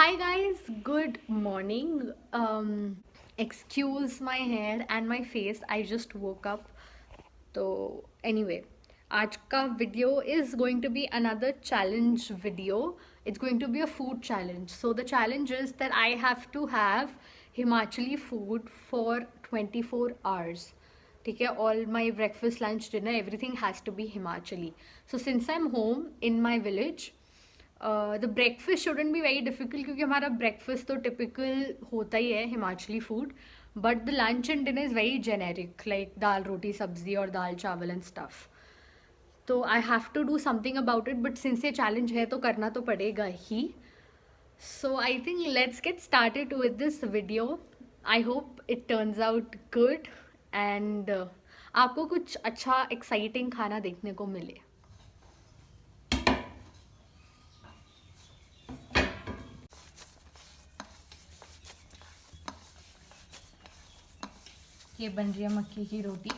Hi guys, good morning. Excuse my hair and my face. I just woke up. So anyway, आज का video is going to be another challenge video. It's going to be a food challenge. So the challenge is that I have to have Himachali food for 24 hours. ठीक है, all my breakfast, lunch, dinner, everything has to be Himachali. So since I'm home in my village, the breakfast shouldn't be very difficult क्योंकि हमारा breakfast तो typical होता ही है Himachali food. But the lunch and dinner is very generic, like dal roti sabzi और dal chawal and stuff. तो I have to do something about it, but since ये challenge है तो करना तो पड़ेगा ही. So I think let's get started with this video. I hope it turns out good and आपको कुछ अच्छा एक्साइटिंग खाना देखने को मिले. ये बन रही है मक्की की रोटी.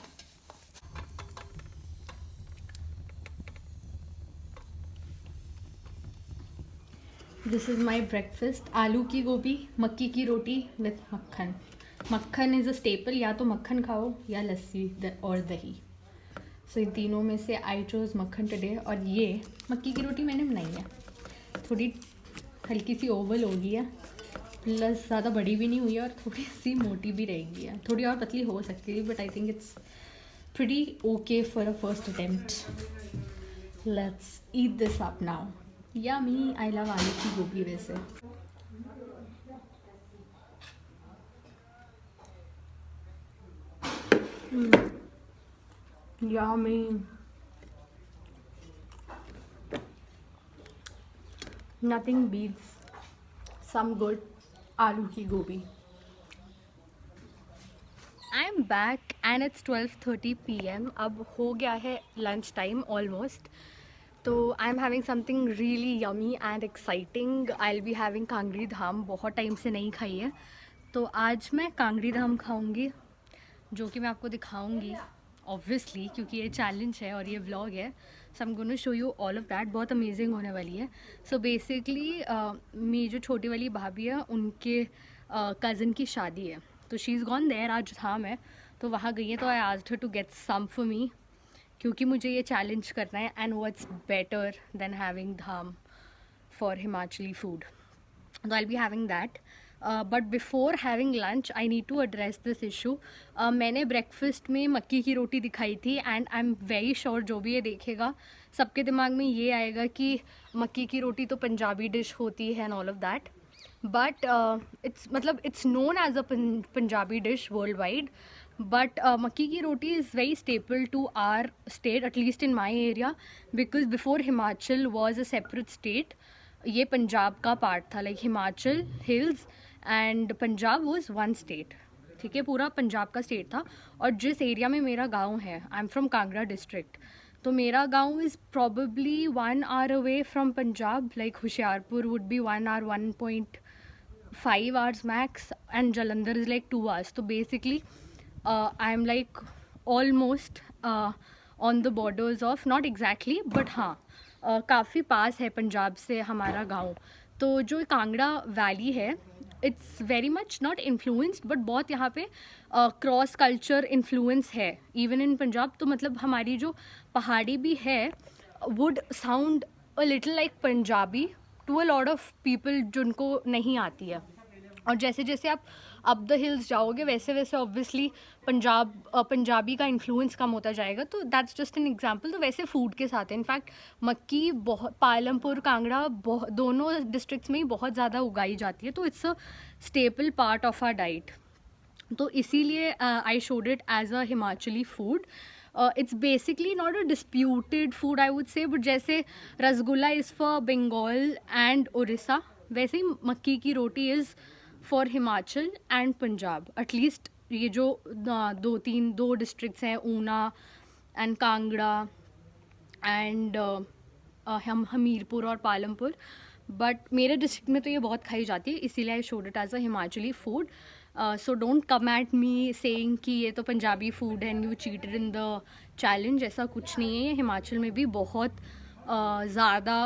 This is my breakfast. आलू की गोभी, मक्की की रोटी विथ मक्खन. मक्खन इज़ अ स्टेपल. या तो मक्खन खाओ या लस्सी और दही. सो इन तीनों में से आई चोज मक्खन टुडे. और ये मक्की की रोटी मैंने बनाई है. थोड़ी हल्की सी ओवल हो गई है, प्लस ज़्यादा बड़ी भी नहीं हुई है और थोड़ी सी मोटी भी रह गई है. थोड़ी और पतली हो सकती है, but I think it's pretty okay for a first attempt. Let's eat this up now. Yummy. I love aloo की गोभी वैसे. Yummy. Nothing beats some good aloo ki gobi. I am back and it's 12:30 p.m. अब हो गया है lunch time almost. तो I am having something really yummy and exciting. I will be having Kangri dham. बहुत time से नहीं खाई है, तो आज मैं कांगड़ी धाम खाऊंगी, जो कि मैं आपको दिखाऊंगी ऑब्वियसली क्योंकि ये चैलेंज है और ये व्लॉग है. So I am gonna show you all of that. बहुत अमेजिंग होने वाली है. सो बेसिकली मेरी जो छोटी वाली भाभी है उनके कज़न की शादी है, तो शी इज़ गॉन देयर. आज धाम है तो वहाँ गई है. तो I asked her to get some for me क्योंकि मुझे ये चैलेंज करना है. And what's better than having dham for Himachali food. तो I will be having that. But before having lunch I need to address this issue. मैंने breakfast में मक्की की रोटी दिखाई थी and I am very sure जो भी ये देखेगा सबके दिमाग में ये आएगा कि मक्की की रोटी तो पंजाबी डिश होती है and all of that. But it's known as a Punjabi dish worldwide. But makki की roti is very staple to our state, at least in my area, because before Himachal was a separate state. ये पंजाब का पार्ट था, like Himachal hills and Punjab was one state. ठीक है, पूरा पंजाब का state था. और जिस एरिया में मेरा गांव है, I am from Kangra district, तो मेरा गांव is probably 1 hour away from Punjab. Like Hoshiarpur would be 1 hour, 1.5 hours max, and Jalandhar is like 2 hours. So basically I am like almost on the borders of, not exactly but हाँ काफ़ी पास है पंजाब से हमारा गांव. तो जो कांगड़ा वैली है it's very much not influenced, but बहुत यहाँ पे क्रॉस कल्चर इन्फ्लुएंस है इवन इन पंजाब. तो मतलब हमारी जो पहाड़ी भी है would sound a little like Punjabi to a lot of people जिनको नहीं आती है. और जैसे जैसे आप अप द हिल्स जाओगे वैसे वैसे ऑब्वियसली पंजाबी का इन्फ्लुएंस कम होता जाएगा. तो दैट्स जस्ट एन एग्जांपल. तो वैसे फूड के साथ है. इनफैक्ट मक्की बहुत पालमपुर कांगड़ा दोनों डिस्ट्रिक्ट्स में ही बहुत ज़्यादा उगाई जाती है. तो it's a staple part of our diet. तो इसीलिए I showed it as a Himachali food. It's basically not a disputed food I would say, but जैसे rasgulla is for Bengal and Orissa, वैसे ही मक्की की roti is for Himachal and Punjab. At least ये जो दो डिस्ट्रिक्ट्स हैं, ऊना एंड कांगड़ा एंड हम हमीरपुर और पालमपुर. बट मेरे डिस्ट्रिक्ट में तो ये बहुत खाई जाती है, इसीलिए I showed it as a Himachali food. So don't come at me saying कि ये तो पंजाबी फूड है and you cheated in the challenge. ऐसा कुछ नहीं है. ये हिमाचल में भी बहुत ज़्यादा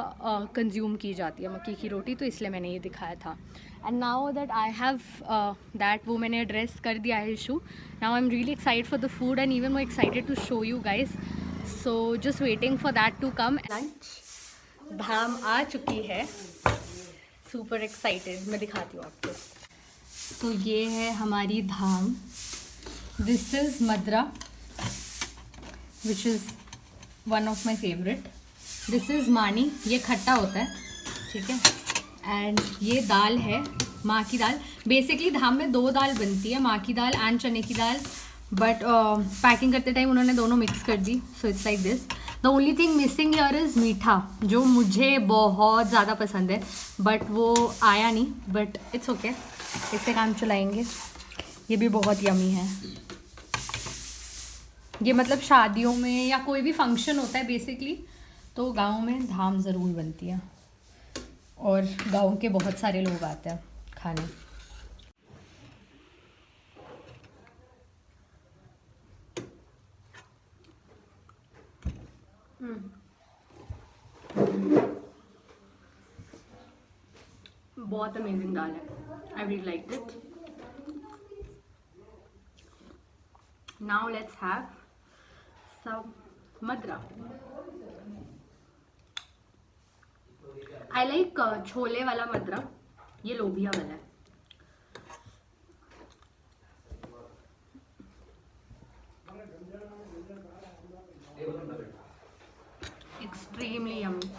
कंज्यूम की जाती है मक्की की रोटी, तो इसलिए मैंने ये दिखाया था. And now that I have that, वो मैंने एड्रेस कर दिया है issue. Now I am really excited for the food and even more excited to show you guys. So just waiting for that to come. Lunch dham आ चुकी है. Super excited. मैं दिखाती हूँ आपको. तो ये है हमारी धाम. दिस इज़ मद्रा which is one of my favourite. This is मानी. ये खट्टा होता है, ठीक है. एंड ये दाल है, माँ की दाल. बेसिकली धाम में 2 दाल बनती है, माँ की दाल एंड चने की दाल. बट पैकिंग करते टाइम उन्होंने दोनों मिक्स कर दी. So it's like this. The only thing missing here is meetha, जो मुझे बहुत ज़्यादा पसंद है, बट वो आया नहीं. बट इट्स ओके, इससे काम चलाएंगे. ये भी बहुत यमी है. ये मतलब शादियों में या कोई भी फंक्शन होता है बेसिकली, तो गाँव में धाम ज़रूर बनती है और गाँव के बहुत सारे लोग आते हैं खाने. बहुत अमेजिंग दाल है. I really like it. Now let's have some madra. I like chole वाला मद्रा. ये लोबिया वाला है. Extremely yummy.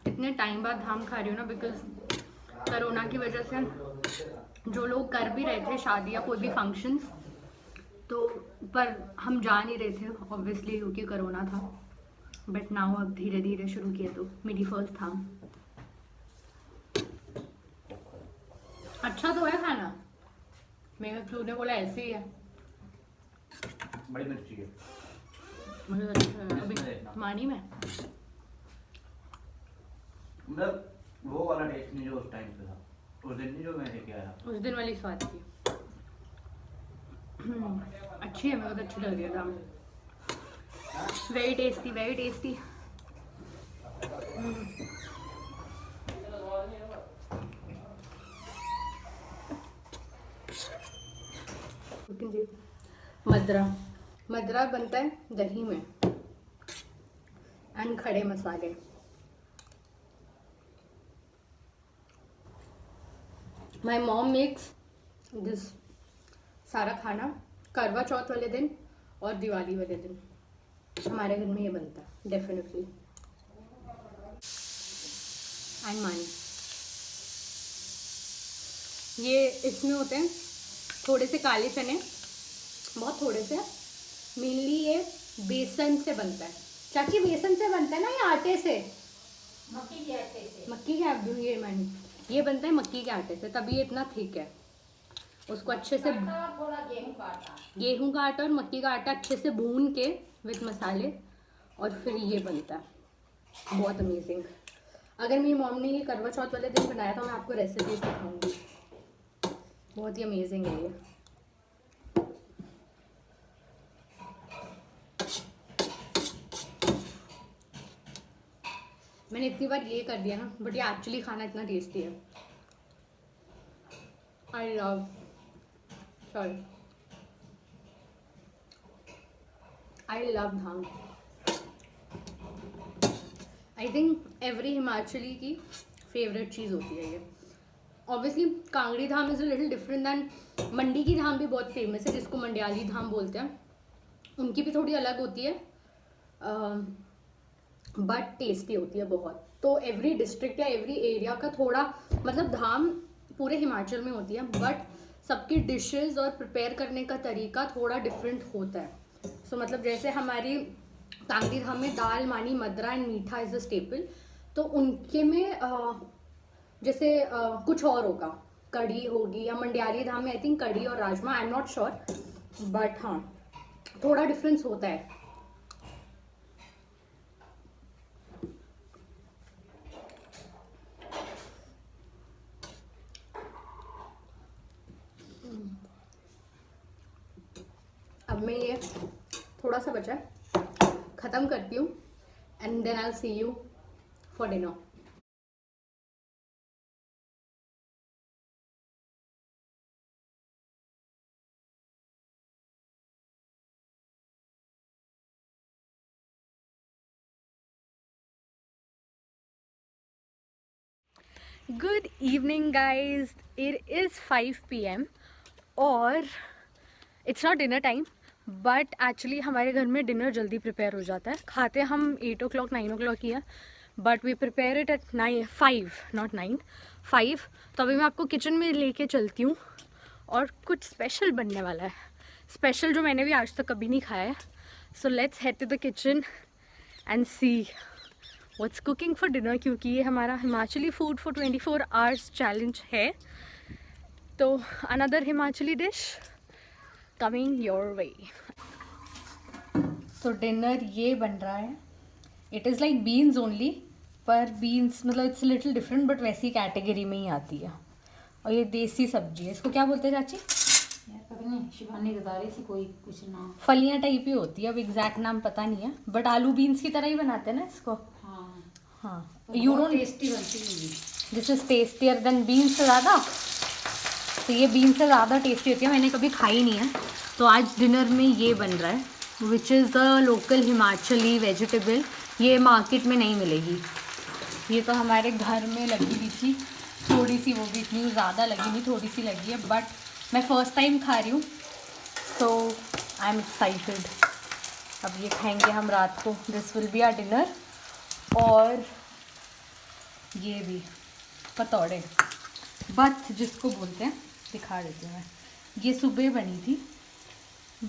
इतने टाइम बाद धाम खा रही हूँ ना, बिकॉज कोरोना की वजह से जो लोग कर भी रहे थे शादी या कोई भी फंक्शंस, तो पर हम जा नहीं रहे थे ऑब्वियसली क्योंकि कोरोना था. बट नाउ अब धीरे धीरे शुरू किया. तो मेरी फर्स्ट धाम. अच्छा तो है खाना. मेरे तूने बोला ऐसे ही है. बड़ी मिर्ची है. मुझे अच्छा है. अभी मानी में मतलब वो वाला टेस्ट नहीं जो उस टाइम पे था, उस दिन नहीं जो मैं लेके आया. उस दिन वाली स्वाद की. अच्छी है. मेरे को तो अच्छी लग रही है दाम. Very tasty, very tasty. मद्रा. मद्रा बनता है दही में एंड खड़े मसाले. माई मॉम मेक्स दिस सारा खाना करवा चौथ वाले दिन और दिवाली वाले दिन. हमारे घर में ये बनता है डेफिनेटली. एंड मानी. ये इसमें होते हैं थोड़े से काले चने, बहुत थोड़े से. मेनली ये बेसन से बनता है. चाची बेसन से बनता है ना या आटे से? मक्की के आटे से. मक्की के आटे. ये मानी ये बनता है मक्की के आटे से, तभी ये इतना थिक है. उसको अच्छे से थोड़ा गेहूं का आटा. गेहूं का आटा और मक्की का आटा अच्छे से भून के विथ मसाले, और फिर ये बनता है. बहुत अमेजिंग. अगर मेरी मॉम ने ये करवा चौथ वाले दिन बनाया तो मैं आपको रेसिपीज दिखाऊंगी. बहुत ही अमेजिंग है ये. मैंने इतनी बार ये कर दिया ना, बट ये एक्चुअली खाना इतना टेस्टी है. I love. Sorry, I love dham. I think every Himachali की फेवरेट चीज़ होती है ये. Obviously Kangri dham is a little different than. Mandi की धाम भी बहुत फेमस है जिसको मंडियाली धाम बोलते हैं. उनकी भी थोड़ी अलग होती है बट टेस्टी होती है बहुत. तो एवरी डिस्ट्रिक्ट या एवरी एरिया का थोड़ा मतलब धाम पूरे हिमाचल में होती है, बट सबकी डिशेस और प्रिपेयर करने का तरीका थोड़ा डिफरेंट होता है. सो मतलब जैसे हमारी कांगड़ी धाम में दाल, मानी, मद्रा एंड मीठा इज़ अ स्टेपल, तो उनके में जैसे कुछ और होगा, कढ़ी होगी. या मंडियाली धाम में आई थिंक कढ़ी और rajma. I am not sure, but हाँ थोड़ा डिफरेंस होता है. अब मैं ये थोड़ा सा बचा है ख़त्म करती हूँ. and then I'll see you for dinner. Good evening guys, it is 5 p.m. और it's not dinner time but actually हमारे घर में डिनर जल्दी प्रिपेयर हो जाता है. खाते हम 8 o'clock 9 o'clock ही है but we prepare it at 5 not 9 5. तो अभी मैं आपको किचन में लेके चलती हूँ और कुछ स्पेशल बनने वाला है, स्पेशल जो मैंने भी आज तक कभी नहीं खाया है. So let's head to the kitchen and see what's cooking for dinner, क्योंकि ये हमारा Himachali food for 24 hours challenge है. तो another Himachali dish coming your way. तो डिनर ये बन रहा है. It is like beans only, पर बीन्स मतलब इट्स लिटिल डिफरेंट बट वैसी कैटेगरी में ही आती है. और ये देसी सब्जी है. इसको क्या बोलते हैं चाची? यार पता नहीं, शिवानी बता रही थी कोई कुछ नाम. फलियाँ टाइप ही होती है, अब एग्जैक्ट नाम पता नहीं है बट आलू बीन्स की तरह ही बनाते हैं ना इसको. हाँ, यू डोंट. टेस्टी बनती है. This is tastier than beans से ज़्यादा. तो ये बीन्स से ज़्यादा टेस्टी होती है, मैंने कभी खाई नहीं है. तो आज डिनर में ये बन रहा है which is the local Himachali vegetable. ये मार्केट में नहीं मिलेगी. ये तो हमारे घर में लगी हुई थी थोड़ी सी, वो भी इतनी ज़्यादा लगी नहीं, थोड़ी सी लगी है बट मैं फ़र्स्ट टाइम खा रही हूँ सो आई एम एक्साइटेड. अब ये खाएंगे हम रात को. This will be our dinner. और ये भी पतौड़े बथ जिसको बोलते हैं, दिखा देती हूँ मैं. ये सुबह बनी थी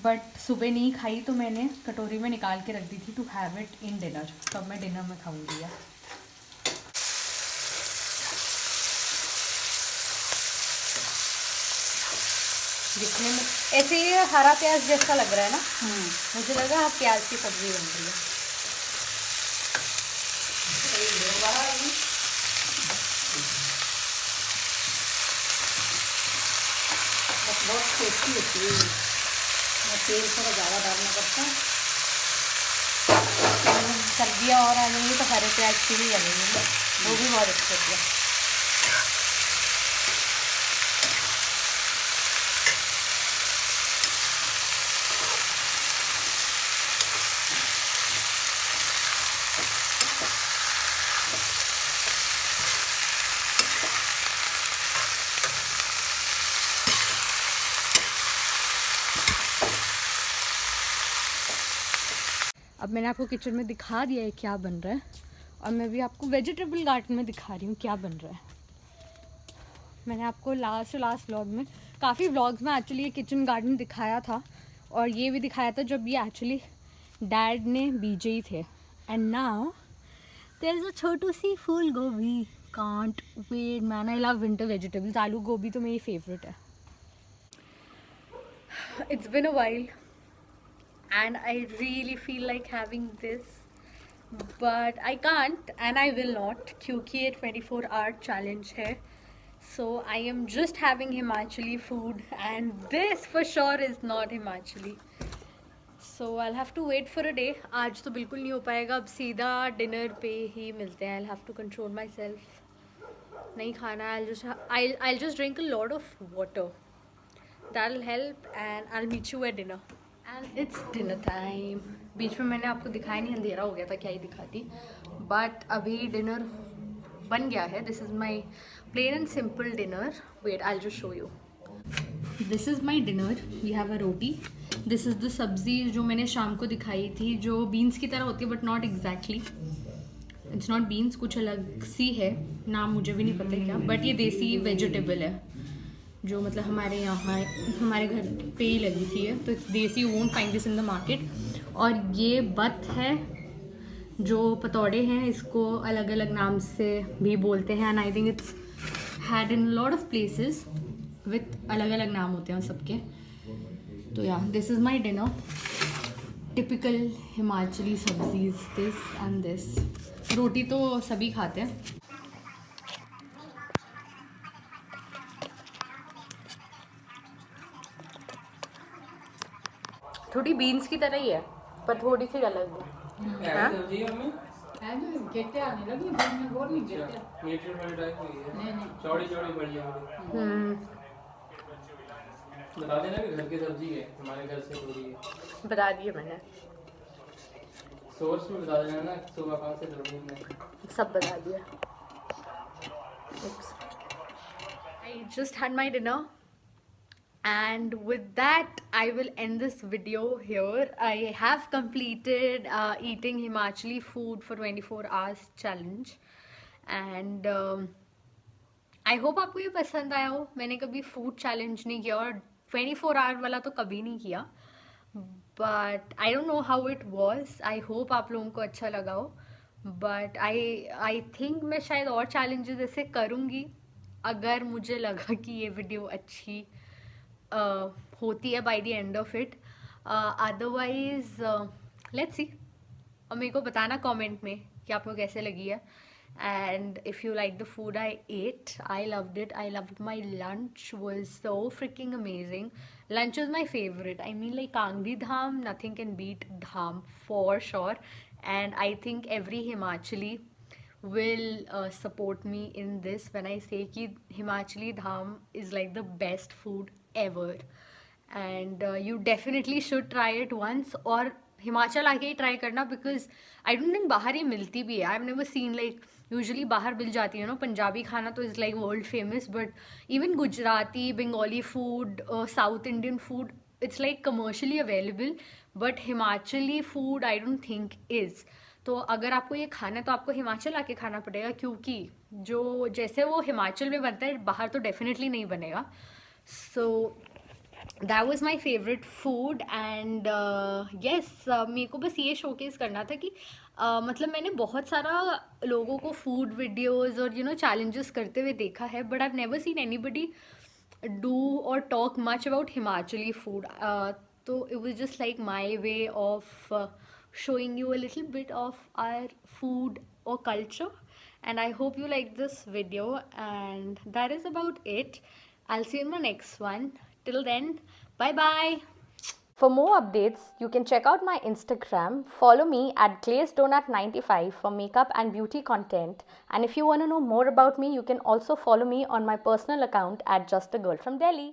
बट सुबह नहीं खाई तो मैंने कटोरी में निकाल के रख दी थी to have it in dinner. तो अब मैं डिनर में खाऊंगी यार. दिखने में ऐसे ही हरा प्याज जैसा लग रहा है ना. मुझे लगा प्याज की सब्जी बन रही है. बहुत टेस्टी होती है. तेल थोड़ा ज़्यादा डालना पड़ता है. सब्जियाँ और आ जाएंगी तो हरे प्याज की भी बनेंगी, वो भी बहुत अच्छी होती है. अब मैंने आपको किचन में दिखा दिया है क्या बन रहा है और मैं भी आपको वेजिटेबल गार्डन में दिखा रही हूँ क्या बन रहा है. मैंने आपको लास्ट व्लॉग में, काफ़ी व्लॉग्स में एक्चुअली ये किचन गार्डन दिखाया था और ये भी दिखाया था जब ये एक्चुअली डैड ने बीजे ही थे. And now there is a छोटू सी फूल गोभी. Can't wait man, I love winter vegetables. आलू गोभी तो मेरी फेवरेट है. It's been a while and I really feel like having this but I can't and I will not क्योंकि ये 24 hour challenge है. So I am just having Himachali food and this for sure is not Himachali. So I'll have to wait for a day. आज तो बिल्कुल नहीं हो पाएगा. अब सीधा डिनर पे ही मिलते हैं. I'll have to control myself. नहीं खाना. I'll just drink a lot of water. That'll help and I'll meet you at dinner. And it's dinner time. बीच में मैंने आपको दिखाया नहीं, अंधेरा हो गया था, क्या ही दिखाती. बट अभी डिनर बन गया है. This is my plain and simple dinner. Wait I will just show you. This is my dinner. We have a roti. This is the sabzi जो मैंने शाम को दिखाई थी, जो बीन्स की तरह होती है but not exactly. It's not beans, कुछ अलग सी है, नाम मुझे भी नहीं पता क्या. बट ये देसी वेजिटेबल है जो मतलब हमारे यहाँ हमारे घर पे ही लगी थी है. तो इट्स देसी, you won't find this in the market. और ये बथ है जो पतौड़े हैं, इसको अलग अलग नाम से भी बोलते हैं. And I think it's had in lot of places with अलग अलग नाम होते हैं सबके. तो या this is my dinner. Typical Himachali सब्जीज, दिस एंड दिस. रोटी तो सभी खाते हैं. थोड़ी बीन्स की तरह ही है पर थोड़ी सी अलग है. गेटे आने लगी घर में बोल नहीं गेटे मीटर वाली टाइप हुई है नहीं चौड़ी चौड़ी पड़ी है बता देना कि घर की सब्जी है हमारे घर से पूरी है बता दिए मैंने, सोर्स में बता देना ना सुबह कहाँ से तोड़ी हमने सब बता दिया. I just had my dinner, and with that I will end this video here. I have completed eating Himachali food for 24 hours challenge, and I hope आपको ये पसंद आया हो. मैंने कभी फूड चैलेंज नहीं किया और 24 आवर वाला तो कभी नहीं किया, but I don't know how it was. I hope आप लोगों को अच्छा लगा हो, बट आई थिंक मैं शायद और चैलेंजेस ऐसे करूँगी अगर मुझे लगा कि ये वीडियो अच्छी होती है by the end of it. Otherwise let's see, और मेरे को बताना कमेंट में कि आपको कैसे लगी है. And if you like the food I ate, I loved it. I loved my lunch, was so freaking amazing. Lunch was my favorite. I mean, like Kangdi Dham, nothing can beat Dham for sure. And I think every Himachali will support me in this when I say कि Himachali Dham is like the best food ever. And you definitely should try it once. और हिमाचल आके ही try करना, because I don't think बाहर ही मिलती भी है. आई have never scene, like usually बाहर मिल जाती है ना पंजाबी खाना, तो is like world famous, but even Gujarati, Bengali food, south Indian food, it's like commercially available, but Himachali food I don't think is. तो अगर आपको ये खाना है तो आपको हिमाचल आके खाना पड़ेगा, क्योंकि जो जैसे वो हिमाचल में बनता है बाहर तो डेफिनेटली नहीं बनेगा. सो that was my favorite food. And yes, मेरे को बस ये शोकेस करना था कि मतलब मैंने बहुत सारा लोगों को फूड वीडियोस और चैलेंजेस करते हुए देखा है, but I have never seen anybody do और talk much about Himachali food. तो it was just like my way of showing you a little bit of our food or culture, and I hope you like this video, and that is about it. I'll see you in the next one. Till then, bye bye. For more updates, you can check out my Instagram. Follow me at glazeddonut95 for makeup and beauty content. And if you want to know more about me, you can also follow me on my personal account at Just a Girl from Delhi.